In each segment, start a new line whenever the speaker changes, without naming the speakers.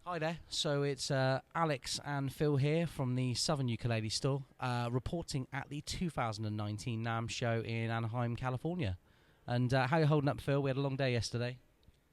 Hi there. So it's Alex and Phil here from the Southern Ukulele Store, reporting at the 2019 NAMM show in Anaheim, California. And how you holding up, Phil? We had a long day yesterday.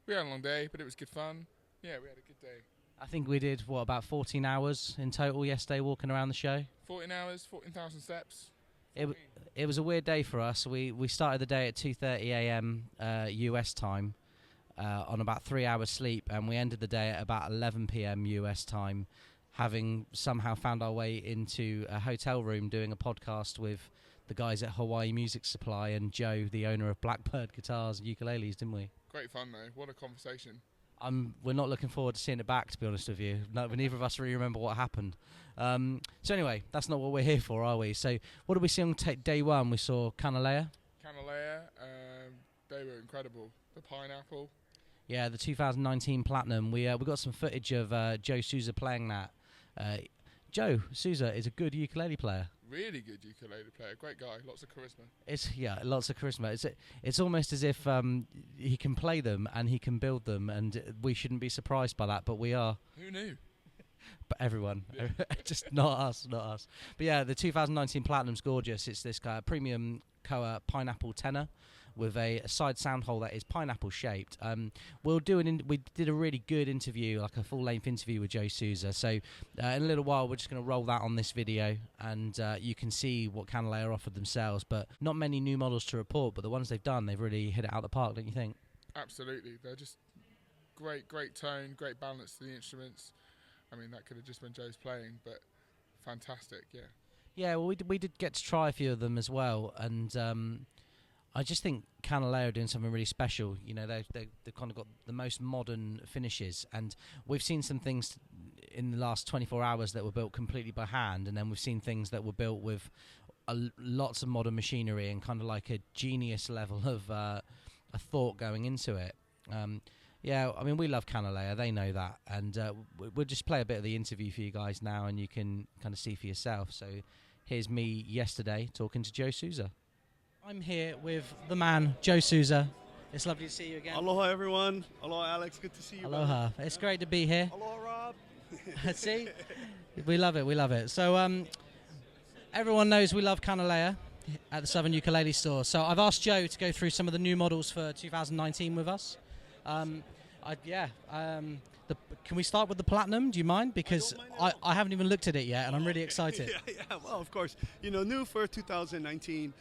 We had a long day, but it was good fun. Yeah, we had a good day.
I think we did, about 14 hours in total yesterday walking around the show?
14 hours, 14,000 steps.
It was a weird day for us. We started the day at 2:30 a.m. US time on about 3 hours sleep, and we ended the day at about 11 p.m. US time, having somehow found our way into a hotel room doing a podcast with the guys at Hawaii Music Supply and Joe, the owner of Blackbird Guitars and Ukuleles, didn't we?
Great fun though. What a conversation.
We're not looking forward to seeing it back, to be honest with you. No, neither of us really remember what happened. So anyway, that's not what we're here for, are we? So what did we see on day one? We saw Kanile'a.
They were incredible. The Pineapple.
Yeah, the 2019 Platinum. We got some footage of Joe Souza playing that. Joe Souza is a good ukulele player.
Really good ukulele player. Great guy. Lots of charisma.
Lots of charisma. It's almost as if he can play them and he can build them, and we shouldn't be surprised by that, but we are.
Who knew?
But everyone, yeah. Just not us. But yeah, the 2019 Platinum's gorgeous. It's this premium KoAloha Pineapple Tenor with a side sound hole that is pineapple shaped. We did a really good interview, like a full-length interview with Joe Souza. So in a little while, we're just going to roll that on this video, and you can see what Kanile'a offered themselves. But not many new models to report, but the ones they've done, they've really hit it out of the park, don't you think?
Absolutely. They're just great tone, great balance to the instruments. I mean, that could have just been Joe's playing, but fantastic, yeah.
Yeah, well, we did get to try a few of them as well, and I just think Kanile'a are doing something really special. You know, they've kind of got the most modern finishes, and we've seen some things in the last 24 hours that were built completely by hand, and then we've seen things that were built with lots of modern machinery and kind of like a genius level of a thought going into it. Yeah, I mean, we love Kanile'a, they know that, and we'll just play a bit of the interview for you guys now, and you can kind of see for yourself. So here's me yesterday talking to Joe Souza. I'm here with the man, Joe Souza. It's lovely to see you again.
Aloha, everyone. Aloha, Alex. Good to see you.
Aloha.
Brother.
It's great to be here.
Aloha, Rob.
See? We love it. So everyone knows we love Kanile'a at the Southern Ukulele Store. So I've asked Joe to go through some of the new models for 2019 with us. Can we start with the Platinum? Do you mind? Because I haven't even looked at it yet, and I'm really excited.
Yeah. Well, of course. You know, new for 2019,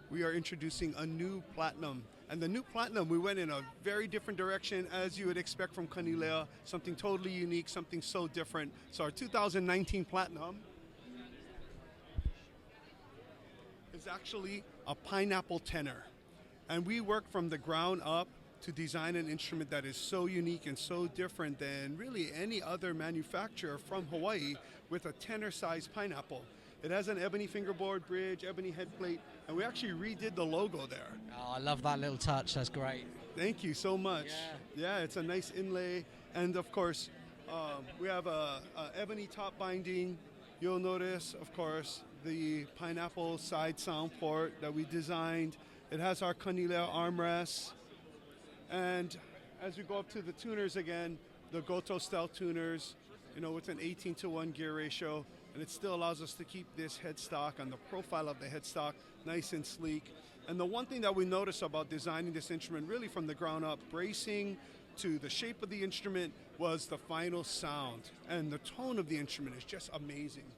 we are introducing a new Platinum. And the new Platinum, we went in a very different direction, as you would expect from Kanile'a. Something totally unique, something so different. So our 2019 Platinum is actually a Pineapple Tenor. And we work from the ground up to design an instrument that is so unique and so different than really any other manufacturer from Hawaii, with a tenor-sized pineapple. It has an ebony fingerboard, bridge, ebony headplate, and we actually redid the logo there.
Oh, I love that little touch. That's great.
Thank you so much. Yeah, it's a nice inlay. And of course, we have a ebony top binding. You'll notice, of course, the pineapple side sound port that we designed. It has our Kanile'a armrests. And as we go up to the tuners again, the Goto style tuners, you know, with an 18:1 gear ratio, and it still allows us to keep this headstock and the profile of the headstock nice and sleek. And the one thing that we noticed about designing this instrument really from the ground up, bracing to the shape of the instrument, was the final sound. And the tone of the instrument is just amazing.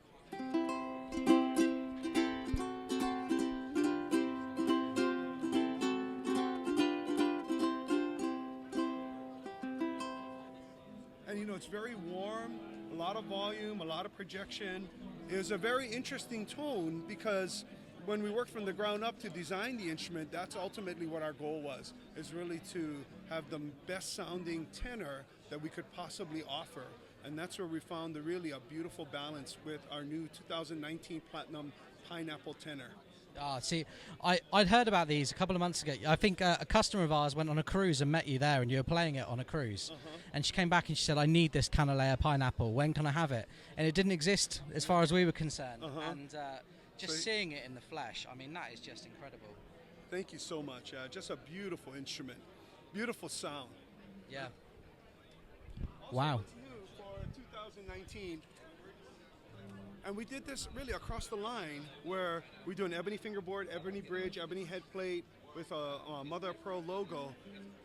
It's very warm, a lot of volume, a lot of projection. It was a very interesting tone because when we worked from the ground up to design the instrument, that's ultimately what our goal was, is really to have the best sounding tenor that we could possibly offer. And that's where we found really a beautiful balance with our new 2019 Platinum Pineapple Tenor.
See, I'd heard about these a couple of months ago. I think a customer of ours went on a cruise and met you there, and you were playing it on a cruise. And she came back and she said, I need this Kanile'a Pineapple. When can I have it? And it didn't exist as far as we were concerned. And just seeing it in the flesh, I mean, that is just incredible.
Thank you so much. Just a beautiful instrument. Beautiful sound.
Yeah.
Also,
wow.
what's new 2019. And we did this really across the line, where we do an ebony fingerboard, ebony bridge, ebony head plate with a mother of pearl logo.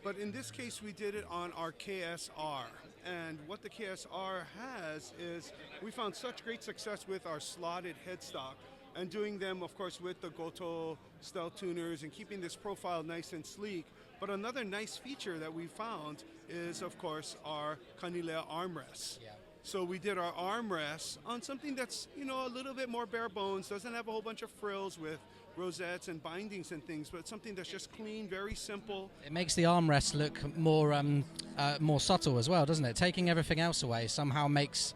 But in this case, we did it on our KSR. And what the KSR has is we found such great success with our slotted headstock and doing them, of course, with the Goto style tuners and keeping this profile nice and sleek. But another nice feature that we found is, of course, our Kanile'a armrests.
Yeah.
So we did our armrests on something that's, you know, a little bit more bare bones, doesn't have a whole bunch of frills with rosettes and bindings and things, but something that's just clean, very simple.
It makes the armrest look more subtle as well, doesn't it? Taking everything else away somehow makes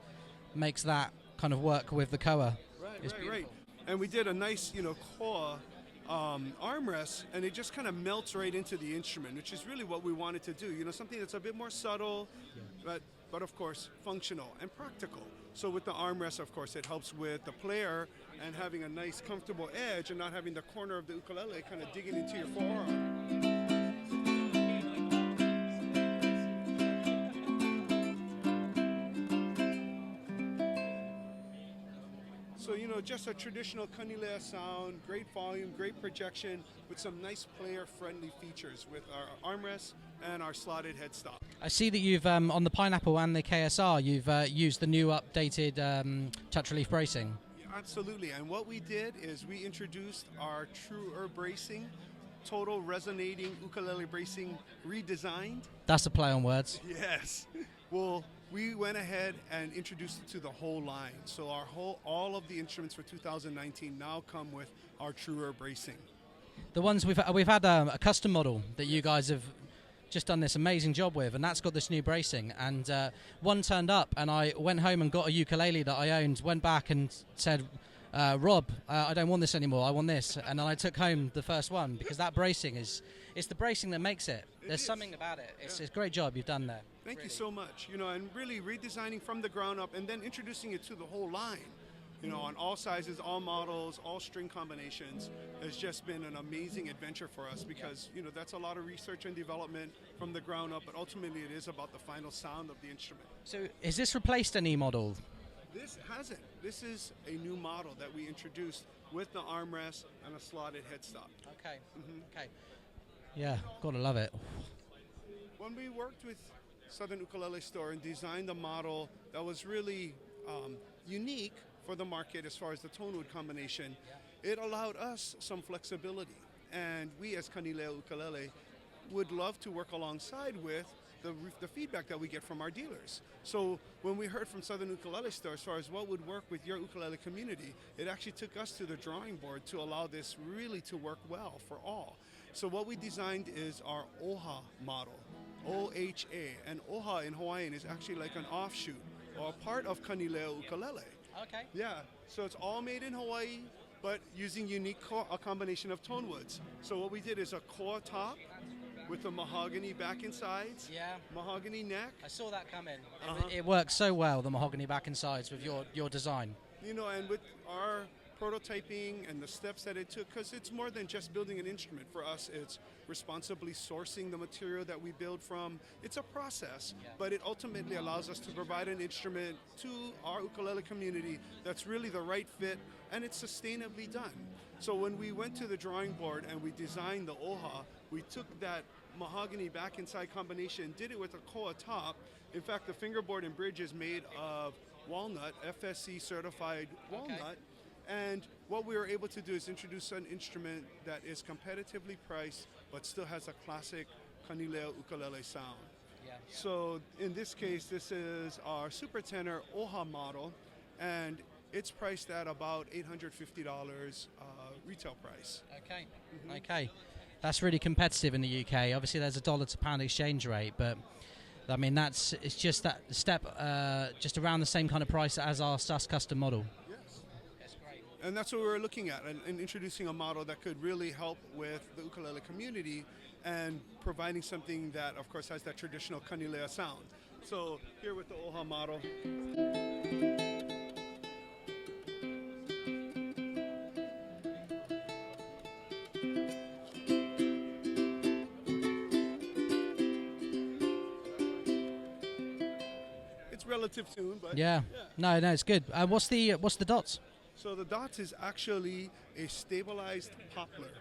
that kind of work with the KoA.
Right. And we did a nice, you know, KoA armrest, and it just kind of melts right into the instrument, which is really what we wanted to do. You know, something that's a bit more subtle, but of course functional and practical. So with the armrest, of course, it helps with the player and having a nice comfortable edge and not having the corner of the ukulele kind of digging into your forearm. So, you know, just a traditional Kanile'a sound, great volume, great projection, with some nice player-friendly features with our armrests and our slotted headstock.
I see that you've, on the Pineapple and the KSR, you've used the new updated touch relief bracing.
Yeah, absolutely, and what we did is we introduced our truer bracing, total resonating ukulele bracing redesigned.
That's a play on words.
Yes. Well, we went ahead and introduced it to the whole line. So all of the instruments for 2019 now come with our truer bracing.
The ones we've had a custom model that you guys have just done this amazing job with, and that's got this new bracing. And one turned up, and I went home and got a ukulele that I owned, went back and said, Rob, I don't want this anymore, I want this. And then I took home the first one, because that bracing it's the bracing that makes it. There's something about it. It's a great job you've done there.
Thank you so much. You know, and really redesigning from the ground up and then introducing it to the whole line. You know, on all sizes, all models, all string combinations, has just been an amazing adventure for us because, you know, that's a lot of research and development from the ground up, but ultimately it is about the final sound of the instrument.
So has this replaced any model?
This hasn't. This is a new model that we introduced with the armrest and a slotted headstock.
Okay. Okay. Yeah, gotta love it.
When we worked with Southern Ukulele Store and designed a model that was really unique for the market as far as the tone wood combination, it allowed us some flexibility. And we as Kanile'a Ukulele would love to work alongside with the feedback that we get from our dealers. So when we heard from Southern Ukulele Store as far as what would work with your ukulele community, it actually took us to the drawing board to allow this really to work well for all. So what we designed is our OHA model, O-H-A, and OHA in Hawaiian is actually like an offshoot or a part of Kanile'a Ukulele.
Okay.
Yeah, so it's all made in Hawaii, but using a combination of tone woods. So what we did is a KoA top with the mahogany back and sides, mahogany neck.
I saw that come in. It works so well, the mahogany back and sides with your design.
You know, and with our prototyping and the steps that it took, because it's more than just building an instrument. For us, it's responsibly sourcing the material that we build from. It's a process, but it ultimately allows us to provide an instrument to our ukulele community that's really the right fit, and it's sustainably done. So when we went to the drawing board and we designed the OHA, we took that mahogany back and side combination, did it with a KoA top. In fact, the fingerboard and bridge is made of walnut, FSC certified walnut. And what we were able to do is introduce an instrument that is competitively priced, but still has a classic Kanile'a ukulele sound. So in this case, this is our super tenor OHA model, and it's priced at about $850 retail price.
Okay. Okay. That's really competitive in the UK. Obviously, there's a dollar to pound exchange rate, but I mean it's just that step, just around the same kind of price as our SAS custom model.
And that's what we were looking at, and introducing a model that could really help with the ukulele community and providing something that, of course, has that traditional Kanile'a sound. So here with the OHA model. relative tune, but
Yeah. No, it's good. What's the dots?
So the dots is actually a stabilized poplar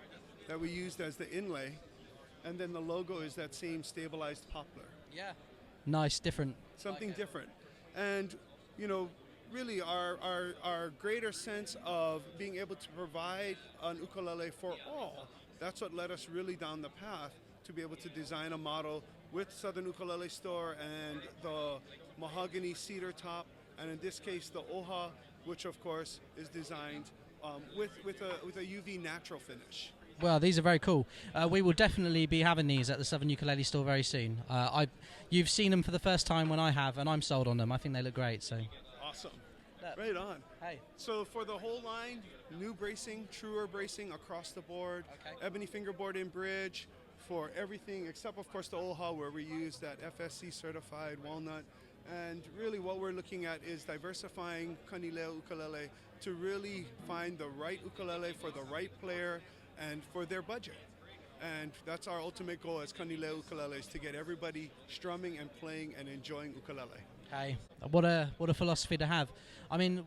that we used as the inlay, and then the logo is that same stabilized poplar.
Yeah. Nice, different.
Something different. And, really our greater sense of being able to provide an ukulele for all, that's what led us really down the path to be able to design a model with Southern Ukulele Store and the mahogany cedar top, and in this case the OHA, which of course is designed with a UV natural finish.
Well, these are very cool. We will definitely be having these at the Southern Ukulele Store very soon. You've seen them for the first time when I have, and I'm sold on them. I think they look great. So
awesome. Right on.
Hey.
So for the whole line, new bracing, truer bracing across the board, ebony fingerboard in bridge for everything except of course the OHA, where we use that FSC certified walnut. And really what we're looking at is diversifying Kanile'a Ukulele to really find the right ukulele for the right player and for their budget. And that's our ultimate goal as Kanile'a Ukuleles, to get everybody strumming and playing and enjoying ukulele.
Hey, what a philosophy to have. I mean,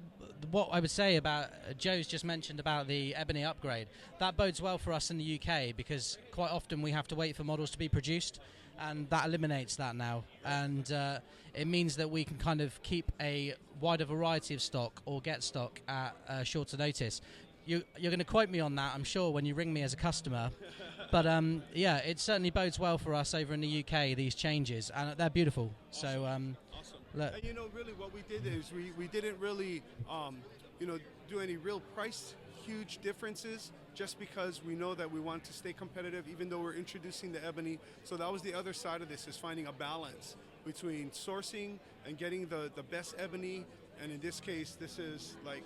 what I would say about Joe's just mentioned about the ebony upgrade, that bodes well for us in the UK, because quite often we have to wait for models to be produced, and that eliminates that now. And it means that we can kind of keep a wider variety of stock or get stock at shorter notice. You're going to quote me on that, I'm sure, when you ring me as a customer. But yeah, it certainly bodes well for us over in the UK, these changes, and they're beautiful.
Awesome.
So, look.
And really what we did is we didn't really, do any real price huge differences, just because we know that we want to stay competitive, even though we're introducing the ebony. So that was the other side of this, is finding a balance between sourcing and getting the best ebony. And in this case, this is like,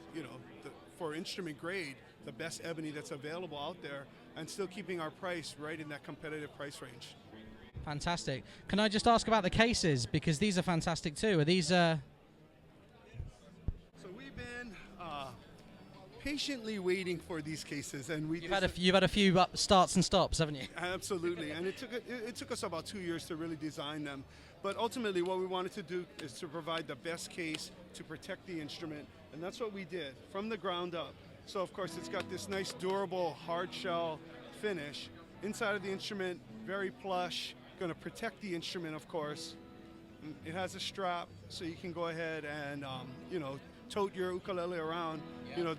for instrument grade, the best ebony that's available out there, and still keeping our price right in that competitive price range.
Fantastic. Can I just ask about the cases, because these are fantastic too? Are these? So
we've been patiently waiting for these cases, and
you've had a few starts and stops, haven't you?
Absolutely, and it took us about 2 years to really design them. But ultimately, what we wanted to do is to provide the best case to protect the instrument, and that's what we did from the ground up. So of course, it's got this nice durable hard shell finish inside of the instrument, very plush. Going to protect the instrument, of course. It has a strap, so you can go ahead and tote your ukulele around.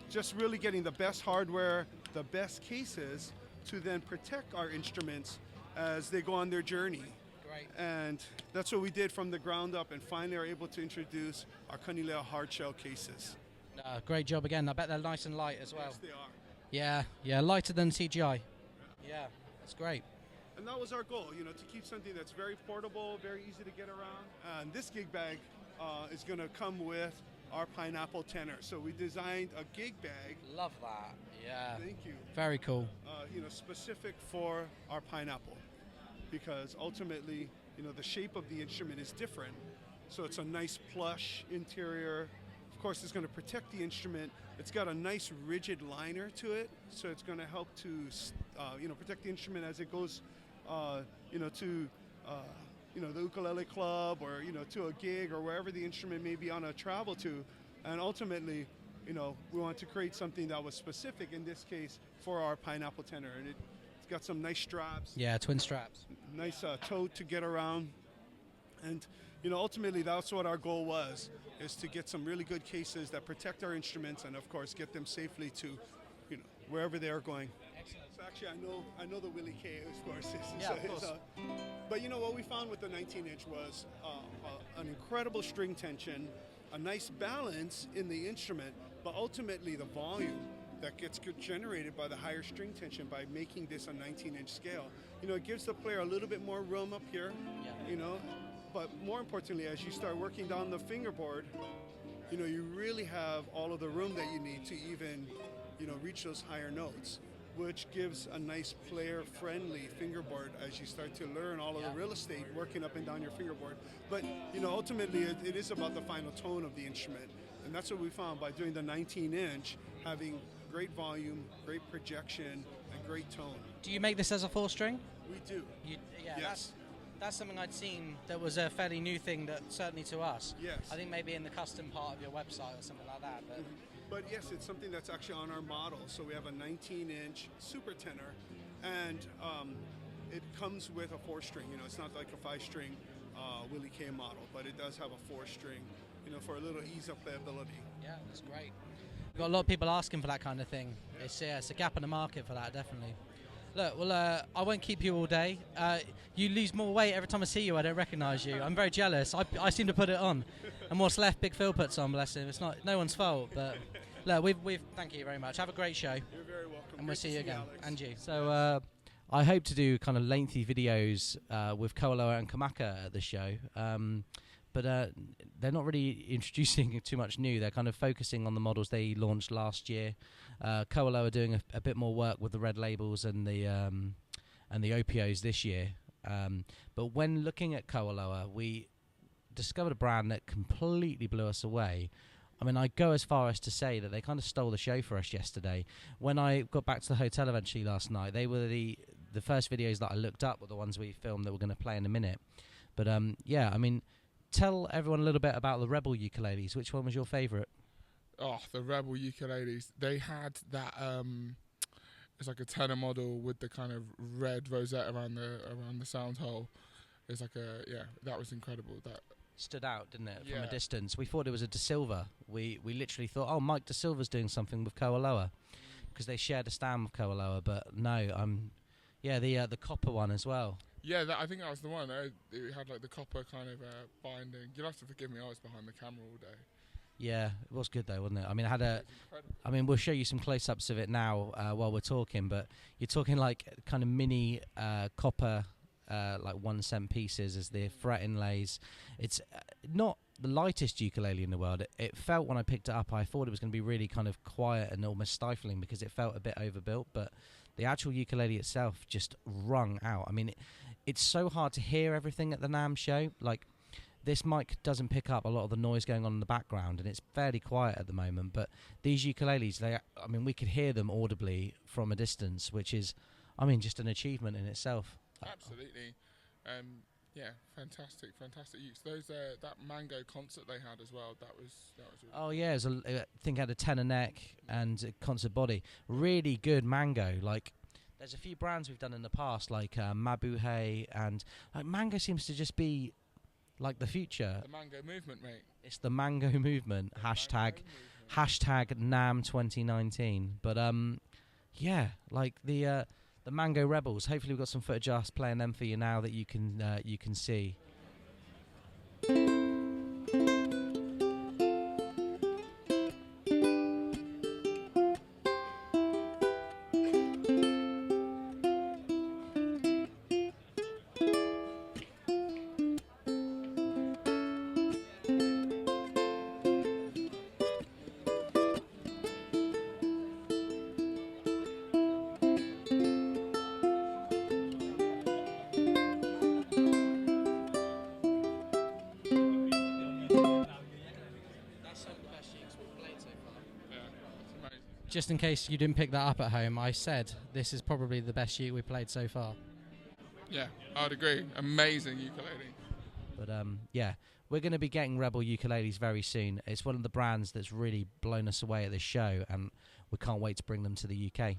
Just really getting the best hardware, the best cases to then protect our instruments as they go on their journey.
Great.
And that's what we did from the ground up, and finally are able to introduce our Kanile'a hard shell cases.
Great job again. I bet they're nice and light as well.
Yes, they are.
Yeah, lighter than CGI. Yeah, that's great.
And that was our goal, to keep something that's very portable, very easy to get around. And this gig bag is going to come with our Pineapple Tenor. So we designed a gig bag.
Love that. Yeah.
Thank you.
Very cool.
Specific for our Pineapple, because ultimately, the shape of the instrument is different. So it's a nice plush interior. Of course, it's going to protect the instrument. It's got a nice rigid liner to it, so it's going to help to, protect the instrument as it goes, to, the ukulele club, or to a gig, or wherever the instrument may be on a travel to. And ultimately, we want to create something that was specific in this case for our Pineapple Tenor, and it's got some nice straps.
Yeah, twin straps.
Nice tote to get around, and ultimately that's what our goal was, is to get some really good cases that protect our instruments, and of course get them safely to, wherever they are going.
Excellent.
So actually, I know the Willie K, of course.
Yeah, of course.
But what we found with the 19-inch was an incredible string tension, a nice balance in the instrument, but ultimately the volume that gets generated by the higher string tension by making this a 19-inch scale. It gives the player a little bit more room up here, but more importantly, as you start working down the fingerboard, you really have all of the room that you need to even, reach those higher notes, which gives a nice player-friendly fingerboard as you start to learn all of the real estate working up and down your fingerboard. But, ultimately, it is about the final tone of the instrument. And that's what we found by doing the 19-inch, having great volume, great projection, and great tone.
Do you make this as a 4-string?
We do.
Yeah,
yes.
That's something I'd seen that was a fairly new thing, that certainly to us.
Yes.
I think maybe in the custom part of your website or something like that. But,
But yes, it's something that's actually on our model. So we have a 19-inch super tenor, and it comes with a 4-string. You know, it's not like a 5-string Willie K model, but it does have a 4-string, you know, for a little ease of playability.
yeah, that's great. We've got a lot of people asking for that kind of thing. Yeah. It's a gap in the market for that, definitely. Look, well, I won't keep you all day. You lose more weight every time I see you. I don't recognise you. I'm very jealous. I seem to put it on, and what's left, Big Phil puts on. Bless him. It's not no one's fault. But look, we've thank you very much. Have a great show.
You're very welcome.
And we'll see you again.
Alex.
And you. So I hope to do kind of lengthy videos with KoAloha and Kamaka at the show. But they're not really introducing too much new. They're kind of focusing on the models they launched last year. KoAloha are doing a bit more work with the red labels and the OPOs this year. But when looking at KoAloha, we discovered a brand that completely blew us away. I mean, I go as far as to say that they kind of stole the show for us yesterday. When I got back to the hotel eventually last night, they were the first videos that I looked up were the ones we filmed that we're going to play in a minute. But yeah, I mean, tell everyone a little bit about the Rebel ukuleles. Which one was your favourite?
Oh, the Rebel ukuleles. They had that. It's like a tenor model with the kind of red rosette around the sound hole. It's like that was incredible. That
stood out, didn't it, from a
Yeah.
distance? We thought it was a De Silva. We literally thought, oh, Mike De Silva's doing something with KoAloha, because they shared a stand with KoAloha. But no, the copper one as well.
Yeah, I think that was the one. It had like the copper kind of binding. You'll have to forgive me, I was behind the camera all day.
Yeah, it was good though, wasn't it? I mean,
It was incredible.
we'll show you some close-ups of it now while we're talking. But you're talking like kind of mini copper, like 1 cent pieces as the fret inlays. It's not the lightest ukulele in the world. It felt when I picked it up, I thought it was going to be really kind of quiet and almost stifling because it felt a bit overbuilt. But the actual ukulele itself just rung out. I mean, it's so hard to hear everything at the NAMM show. Like, this mic doesn't pick up a lot of the noise going on in the background, and it's fairly quiet at the moment. But these ukuleles, we could hear them audibly from a distance, which is, just an achievement in itself.
Absolutely. Yeah, fantastic use. That Mango concert they had as well, that was really
Oh yeah, I think it had a tenor neck and a concert body. Really good Mango. Like, there's a few brands we've done in the past, like Mabuhay, and like Mango seems to just be like the future.
the Mango movement, mate.
It's the Mango movement.
The
Hashtag
Mango movement.
NAMM 2019. But yeah, like the Mango Rebels. Hopefully we've got some footage of us playing them for you now that you can see. Just in case you didn't pick that up at home, I said this is probably the best uke we played so far.
Yeah, I'd agree. Amazing ukulele.
But yeah, we're going to be getting Rebel ukuleles very soon. It's one of the brands that's really blown us away at this show, and we can't wait to bring them to the UK.